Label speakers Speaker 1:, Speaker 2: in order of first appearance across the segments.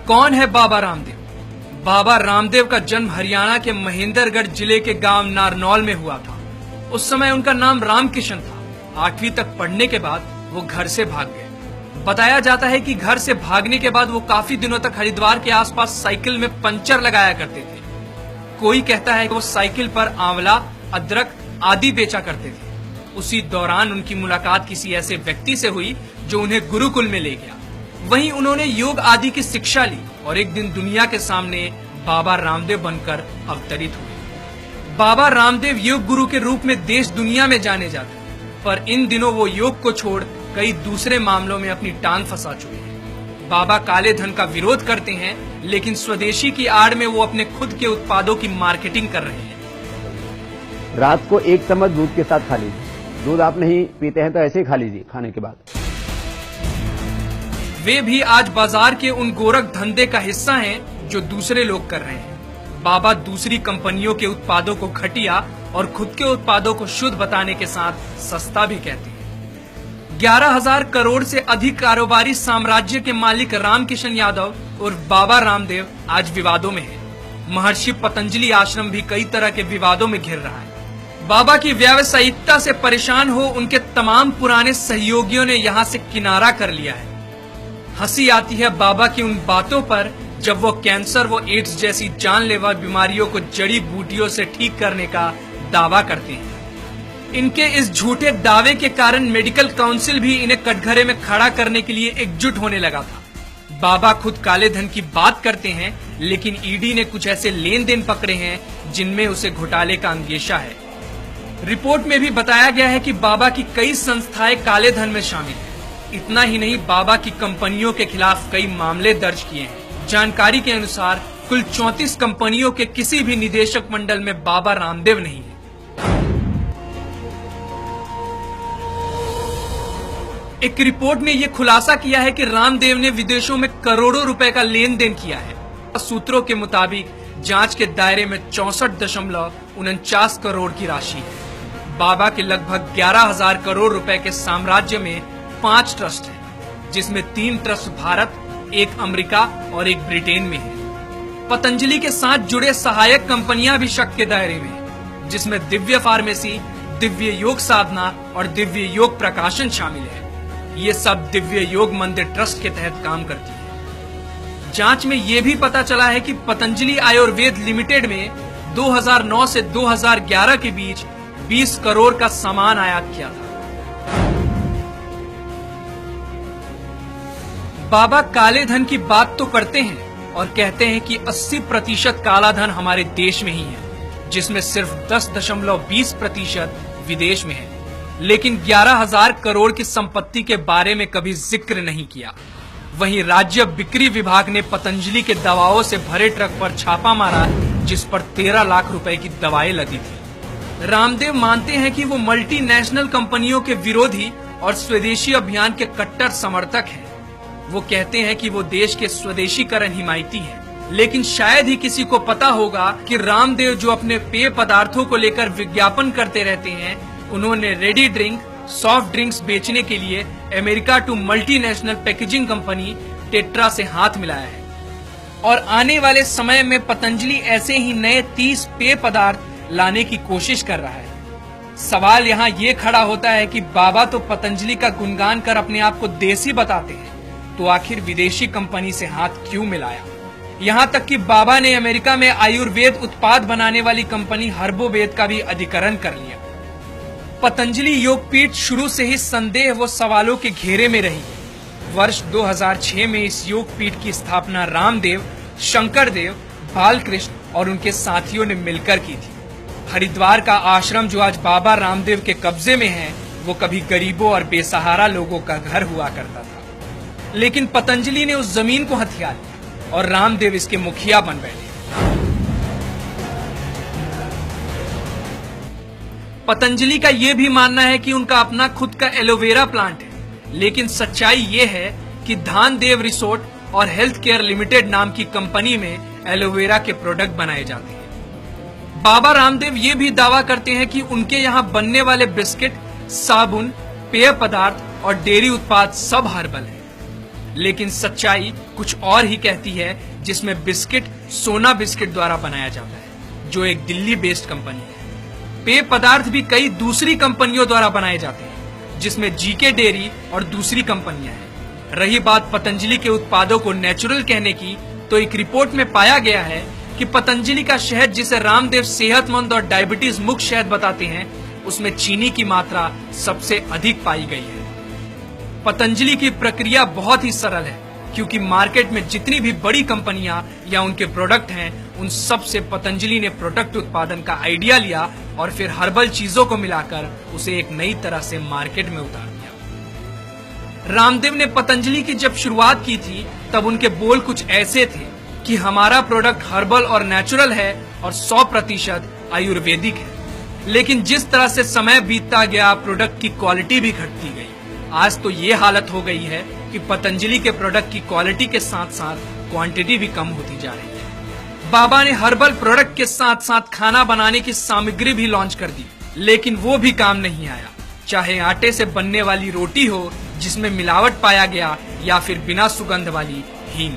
Speaker 1: कौन है बाबा रामदेव? बाबा रामदेव का जन्म हरियाणा के महेंद्रगढ़ जिले के गांव नारनौल में हुआ था। उस समय उनका नाम रामकिशन था। 8वीं तक पढ़ने के बाद वो घर से भाग गए। बताया जाता है कि घर से भागने के बाद वो काफी दिनों तक हरिद्वार के आसपास साइकिल में पंचर लगाया करते थे। कोई कहता है कि वो साइकिल पर आंवला, अदरक आदि बेचा करते थे। उसी दौरान उनकी मुलाकात किसी ऐसे व्यक्ति से हुई जो उन्हें गुरुकुल में ले गया। वहीं उन्होंने योग आदि की शिक्षा ली और एक दिन दुनिया के सामने बाबा रामदेव बनकर अवतरित हुए। बाबा रामदेव योग गुरु के रूप में देश दुनिया में जाने जाते हैं, पर इन दिनों वो योग को छोड़ कई दूसरे मामलों में अपनी टांग फंसा चुके हैं। बाबा काले धन का विरोध करते हैं, लेकिन स्वदेशी की आड़ में वो अपने खुद के उत्पादों की मार्केटिंग कर रहे हैं।
Speaker 2: रात को 1 चम्मच दूध के साथ खा लीजिए। दूध आप नहीं पीते हैं तो ऐसे ही खा लीजिए खाने के बाद।
Speaker 1: वे भी आज बाजार के उन गोरख धंधे का हिस्सा हैं जो दूसरे लोग कर रहे हैं। बाबा दूसरी कंपनियों के उत्पादों को घटिया और खुद के उत्पादों को शुद्ध बताने के साथ सस्ता भी कहते हैं। 11,000 करोड़ से अधिक कारोबारी साम्राज्य के मालिक रामकिशन यादव उर्फ बाबा रामदेव आज विवादों में है। महर्षि पतंजलि आश्रम भी कई तरह के विवादों में घिर रहा है। बाबा की व्यावसायिकता से परेशान हो उनके तमाम पुराने सहयोगियों ने यहाँ से किनारा कर लिया है। हंसी आती है बाबा की उन बातों पर जब वो कैंसर व एड्स जैसी जानलेवा बीमारियों को जड़ी बूटियों से ठीक करने का दावा करते हैं। इनके इस झूठे दावे के कारण मेडिकल काउंसिल भी इन्हें कटघरे में खड़ा करने के लिए एकजुट होने लगा था। बाबा खुद काले धन की बात करते हैं, लेकिन ईडी ने कुछ ऐसे लेन देन पकड़े हैं जिनमें उसे घोटाले का अंदेशा है। रिपोर्ट में भी बताया गया है कि बाबा की कई संस्थाएं काले धन में शामिल हैं। इतना ही नहीं, बाबा की कंपनियों के खिलाफ कई मामले दर्ज किए हैं। जानकारी के अनुसार कुल 34 कंपनियों के किसी भी निदेशक मंडल में बाबा रामदेव नहीं है। एक रिपोर्ट ने यह खुलासा किया है कि रामदेव ने विदेशों में करोड़ों रुपए का लेन देन किया है। सूत्रों के मुताबिक जांच के दायरे में 64.49 करोड़ की राशि है। बाबा के लगभग 11,000 करोड़ रुपए के साम्राज्य में 5 ट्रस्ट हैं, जिसमें 3 ट्रस्ट भारत, 1 अमेरिका और 1 ब्रिटेन में है। पतंजलि के साथ जुड़े सहायक कंपनियां भी शक के दायरे में हैं, जिसमें दिव्य फार्मेसी, दिव्य योग साधना और दिव्य योग प्रकाशन शामिल है। ये सब दिव्य योग मंदिर ट्रस्ट के तहत काम करती है। जांच में ये भी पता चला है कि पतंजलि आयुर्वेद लिमिटेड में 2009 से 2011 के बीच 20 करोड़ का सामान आयात किया था। बाबा काले धन की बात तो करते हैं और कहते हैं कि 80% काला धन हमारे देश में ही है, जिसमें सिर्फ 10.20% विदेश में है। लेकिन 11,000 करोड़ की संपत्ति के बारे में कभी जिक्र नहीं किया। वहीं राज्य बिक्री विभाग ने पतंजलि के दवाओं से भरे ट्रक पर छापा मारा, जिस पर 13 लाख रुपए की दवाएं लदी थी। रामदेव मानते हैं कि वो मल्टीनेशनल कंपनियों के विरोधी और स्वदेशी अभियान के कट्टर समर्थक हैं। वो कहते हैं कि वो देश के स्वदेशीकरण हिमायती हैं, लेकिन शायद ही किसी को पता होगा कि रामदेव जो अपने पेय पदार्थों को लेकर विज्ञापन करते रहते हैं, उन्होंने रेडी ड्रिंक, सॉफ्ट ड्रिंक्स बेचने के लिए अमेरिका टू मल्टीनेशनल पैकेजिंग कंपनी टेट्रा से हाथ मिलाया है। और आने वाले समय में पतंजलि ऐसे ही नए 30 पेय पदार्थ लाने की कोशिश कर रहा है। सवाल यहाँ ये खड़ा होता है कि बाबा तो पतंजलि का गुणगान कर अपने आप को देसी बताते हैं, तो आखिर विदेशी कंपनी से हाथ क्यों मिलाया? यहाँ तक कि बाबा ने अमेरिका में आयुर्वेद उत्पाद बनाने वाली कंपनी हर्बोवेद का भी अधिकरण कर लिया। पतंजलि योगपीठ शुरू से ही संदेह व सवालों के घेरे में रही है। वर्ष 2006 में इस योगपीठ की स्थापना रामदेव, शंकरदेव, बालकृष्ण और उनके साथियों ने मिलकर की थी। हरिद्वार का आश्रम जो आज बाबा रामदेव के कब्जे में है, वो कभी गरीबों और बेसहारा लोगों का घर हुआ करता था। लेकिन पतंजलि ने उस जमीन को हथिया लिया और रामदेव इसके मुखिया बन बैठे। पतंजलि का यह भी मानना है कि उनका अपना खुद का एलोवेरा प्लांट है, लेकिन सच्चाई ये है कि धानदेव रिसोर्ट और हेल्थ केयर लिमिटेड नाम की कंपनी में एलोवेरा के प्रोडक्ट बनाए जाते हैं। बाबा रामदेव ये भी दावा करते हैं कि उनके यहाँ बनने वाले बिस्किट, साबुन, पेय पदार्थ और डेयरी उत्पाद सब हर्बल है। लेकिन सच्चाई कुछ और ही कहती है, जिसमें बिस्किट सोना बिस्किट द्वारा बनाया जाता है, जो एक दिल्ली बेस्ड कंपनी है। पेय पदार्थ भी कई दूसरी कंपनियों द्वारा बनाए जाते हैं, जिसमें जीके डेयरी और दूसरी कंपनियां हैं। रही बात पतंजलि के उत्पादों को नेचुरल कहने की, तो एक रिपोर्ट में पाया गया है कि पतंजलि का शहद, जिसे रामदेव सेहतमंद और डायबिटीज मुक्त शहद बताते हैं, उसमें चीनी की मात्रा सबसे अधिक पाई गई है। पतंजलि की प्रक्रिया बहुत ही सरल है, क्योंकि मार्केट में जितनी भी बड़ी कंपनियां या उनके प्रोडक्ट हैं, उन सब से पतंजलि ने प्रोडक्ट उत्पादन का आइडिया लिया और फिर हर्बल चीजों को मिलाकर उसे एक नई तरह से मार्केट में उतार दिया। रामदेव ने पतंजलि की जब शुरुआत की थी, तब उनके बोल कुछ ऐसे थे कि हमारा प्रोडक्ट हर्बल और नेचुरल है और 100% आयुर्वेदिक है। लेकिन जिस तरह से समय बीतता गया, प्रोडक्ट की क्वालिटी भी घटती गई। आज तो ये हालत हो गई है कि पतंजलि के प्रोडक्ट की क्वालिटी के साथ साथ क्वांटिटी भी कम होती जा रही है। बाबा ने हर्बल प्रोडक्ट के साथ साथ खाना बनाने की सामग्री भी लॉन्च कर दी, लेकिन वो भी काम नहीं आया। चाहे आटे से बनने वाली रोटी हो जिसमें मिलावट पाया गया, या फिर बिना सुगंध वाली हींग।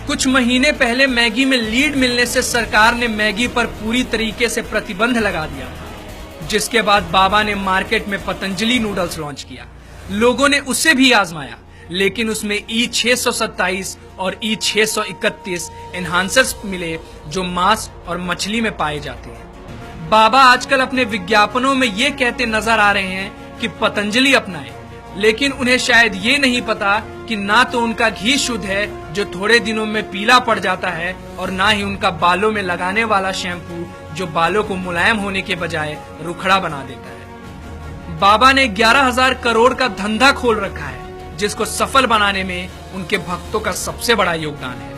Speaker 1: कुछ महीने पहले मैगी में लीड मिलने से सरकार ने मैगी पर पूरी तरीके से प्रतिबंध लगा दिया था, जिसके बाद बाबा ने मार्केट में पतंजलि नूडल्स लॉन्च किया। लोगों ने उसे भी आजमाया, लेकिन उसमें E627 और E631 एनहांसर्स मिले, जो मांस और मछली में पाए जाते हैं। बाबा आजकल अपने विज्ञापनों में ये कहते नजर आ रहे हैं कि पतंजलि अपनाएं, लेकिन उन्हें शायद ये नहीं पता कि ना तो उनका घी शुद्ध है, जो थोड़े दिनों में पीला पड़ जाता है, और ना ही उनका बालों में लगाने वाला शैम्पू, जो बालों को मुलायम होने के बजाय रुखड़ा बना देता है। बाबा ने 11,000 करोड़ का धंधा खोल रखा है, जिसको सफल बनाने में उनके भक्तों का सबसे बड़ा योगदान है।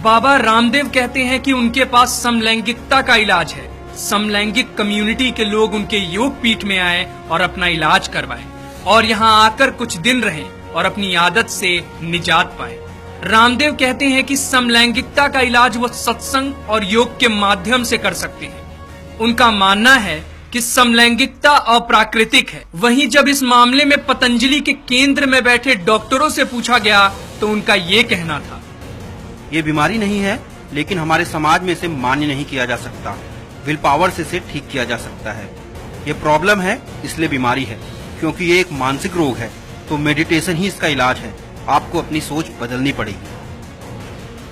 Speaker 1: बाबा रामदेव कहते हैं कि उनके पास समलैंगिकता का इलाज है। समलैंगिक कम्युनिटी के लोग उनके योग पीठ में आए और अपना इलाज करवाएं, और यहाँ आकर कुछ दिन रहें और अपनी आदत से निजात पाएं। रामदेव कहते हैं कि समलैंगिकता का इलाज वो सत्संग और योग के माध्यम से कर सकते हैं। उनका मानना है कि समलैंगिकता अप्राकृतिक है। वहीं जब इस मामले में पतंजलि के केंद्र में बैठे डॉक्टरों से पूछा गया, तो उनका ये कहना था,
Speaker 3: ये बीमारी नहीं है, लेकिन हमारे समाज में इसे मान्य नहीं किया जा सकता। विल पावर से इसे ठीक किया जा सकता है। ये प्रॉब्लम है, इसलिए बीमारी है, क्योंकि ये एक मानसिक रोग है। तो मेडिटेशन ही इसका इलाज है। आपको अपनी सोच बदलनी पड़ेगी।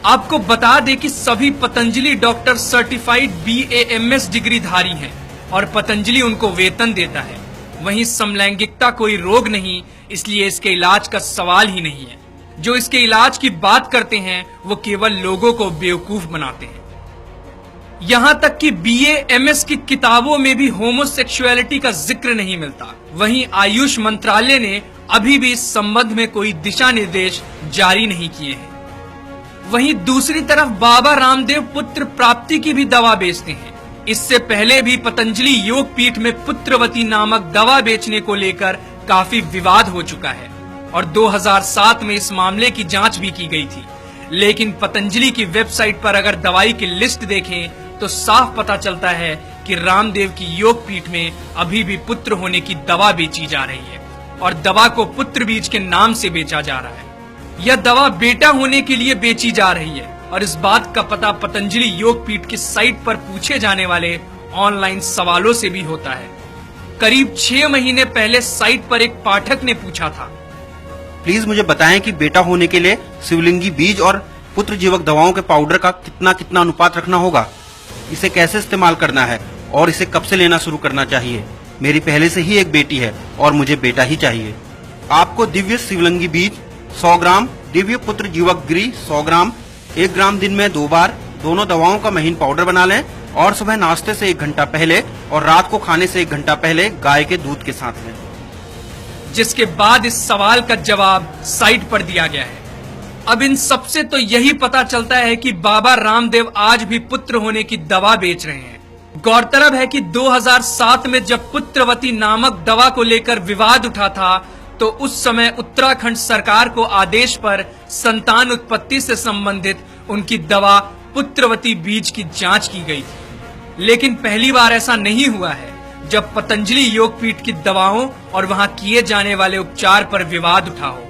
Speaker 1: आपको बता दें कि सभी Patanjali doctor certified BAMS degree धारी हैं और पतंजलि उनको वेतन देता है। वहीं समलैंगिकता कोई रोग नहीं, इसलिए इसके इलाज का सवाल ही नहीं है। जो इसके इलाज की बात करते हैं, वो केवल लोगों को बेवकूफ बनाते हैं। यहाँ तक कि BAMS की किताबों में भी होमोसेक्सुअलिटी का जिक्र नहीं मिलता। वहीं आयुष मंत्रालय ने अभी भी इस संबंध में कोई दिशा निर्देश जारी नहीं किए हैं। वहीं दूसरी तरफ बाबा रामदेव पुत्र प्राप्ति की भी दवा बेचते हैं। इससे पहले भी पतंजलि योग पीठ में पुत्रवती नामक दवा बेचने को लेकर काफी विवाद हो चुका है, और 2007 में इस मामले की जांच भी की गई थी। लेकिन पतंजलि की वेबसाइट पर अगर दवाई की लिस्ट देखें, तो साफ पता चलता है कि रामदेव की योग पीठ में अभी भी पुत्र होने की दवा बेची जा रही है, और दवा को पुत्र बीज के नाम से बेचा जा रहा है। यह दवा बेटा होने के लिए बेची जा रही है, और इस बात का पता पतंजलि योग पीठ की साइट पर पूछे जाने वाले ऑनलाइन सवालों से भी होता है। करीब 6 महीने पहले साइट पर एक पाठक ने पूछा था,
Speaker 3: प्लीज मुझे बताएं कि बेटा होने के लिए शिवलिंगी बीज और पुत्र जीवक दवाओं के पाउडर का कितना कितना अनुपात रखना होगा, इसे कैसे इस्तेमाल करना है, और इसे कब से लेना शुरू करना चाहिए। मेरी पहले से ही एक बेटी है और मुझे बेटा ही चाहिए। आपको दिव्य शिवलिंगी बीज 100 ग्राम, दिव्य पुत्र जीवक गिरी 100 ग्राम, 1 ग्राम दिन में 2 बार, दोनों दवाओं का महीन पाउडर बना लें, और सुबह नाश्ते से 1 घंटा पहले और रात को खाने से 1 घंटा पहले गाय के दूध के साथ लें।
Speaker 1: जिसके बाद इस सवाल का जवाब साइट पर दिया गया है। अब इन सबसे तो यही पता चलता है कि बाबा रामदेव आज भी पुत्र होने की दवा बेच रहे हैं। गौरतलब है कि 2007 में जब पुत्रवती नामक दवा को लेकर विवाद उठा था, तो उस समय उत्तराखंड सरकार को आदेश पर संतान उत्पत्ति से संबंधित उनकी दवा पुत्रवती बीज की जांच की गई थी। लेकिन पहली बार ऐसा नहीं हुआ है। जब पतंजलि योगपीठ की दवाओं और वहां किए जाने वाले उपचार पर विवाद उठा हो।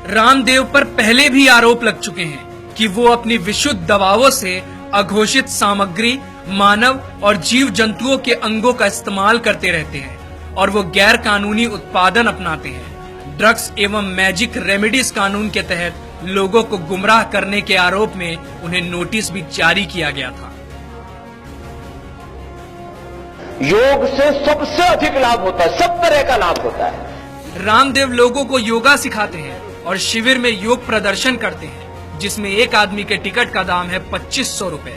Speaker 1: रामदेव पर पहले भी आरोप लग चुके हैं कि वो अपनी विशुद्ध दवाओं से अघोषित सामग्री, मानव और जीव जंतुओं के अंगों का इस्तेमाल करते रहते हैं और वो गैर कानूनी उत्पादन अपनाते हैं। ड्रग्स एवं मैजिक रेमेडीज कानून के तहत लोगों को गुमराह करने के आरोप में उन्हें नोटिस भी जारी किया गया था।
Speaker 4: योग से सबसे अधिक लाभ होता है, सब तरह का लाभ होता है।
Speaker 1: रामदेव लोगों को योगा सिखाते हैं और शिविर में योग प्रदर्शन करते हैं, जिसमें एक आदमी के टिकट का दाम है 2500 रुपए,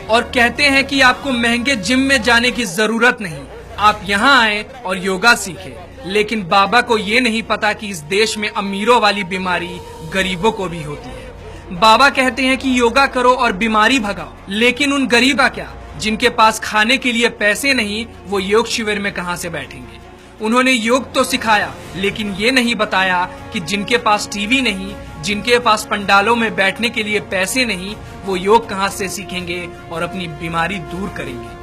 Speaker 1: और कहते हैं कि आपको महंगे जिम में जाने की जरूरत नहीं, आप यहाँ आए और योगा सीखें। लेकिन बाबा को ये नहीं पता कि इस देश में अमीरों वाली बीमारी गरीबों को भी होती है। बाबा कहते हैं कि योगा करो और बीमारी भगाओ, लेकिन उन गरीबा क्या, जिनके पास खाने के लिए पैसे नहीं, वो योग शिविर में कहां से बैठेंगे। उन्होंने योग तो सिखाया, लेकिन ये नहीं बताया कि जिनके पास टीवी नहीं, जिनके पास पंडालों में बैठने के लिए पैसे नहीं, वो योग कहां से सीखेंगे और अपनी बीमारी दूर करेंगे।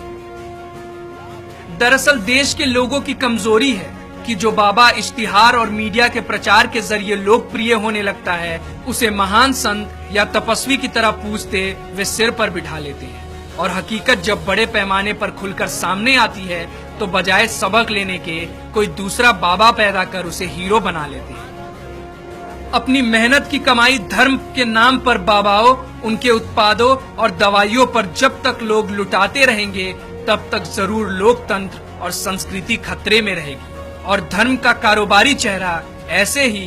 Speaker 1: दरअसल देश के लोगों की कमजोरी है कि जो बाबा इश्तिहार और मीडिया के प्रचार के जरिए लोकप्रिय होने लगता है, उसे महान संत या तपस्वी की तरह पूजते वे सिर पर बिठा लेते हैं, और हकीकत जब बड़े पैमाने पर खुलकर सामने आती है तो बजाय सबक लेने के कोई दूसरा बाबा पैदा कर उसे हीरो बना लेते हैं। अपनी मेहनत की कमाई धर्म के नाम पर बाबाओं, उनके उत्पादों और दवाइयों पर जब तक लोग लुटाते रहेंगे, तब तक जरूर लोकतंत्र और संस्कृति खतरे में रहेगी, और धर्म का कारोबारी चेहरा ऐसे ही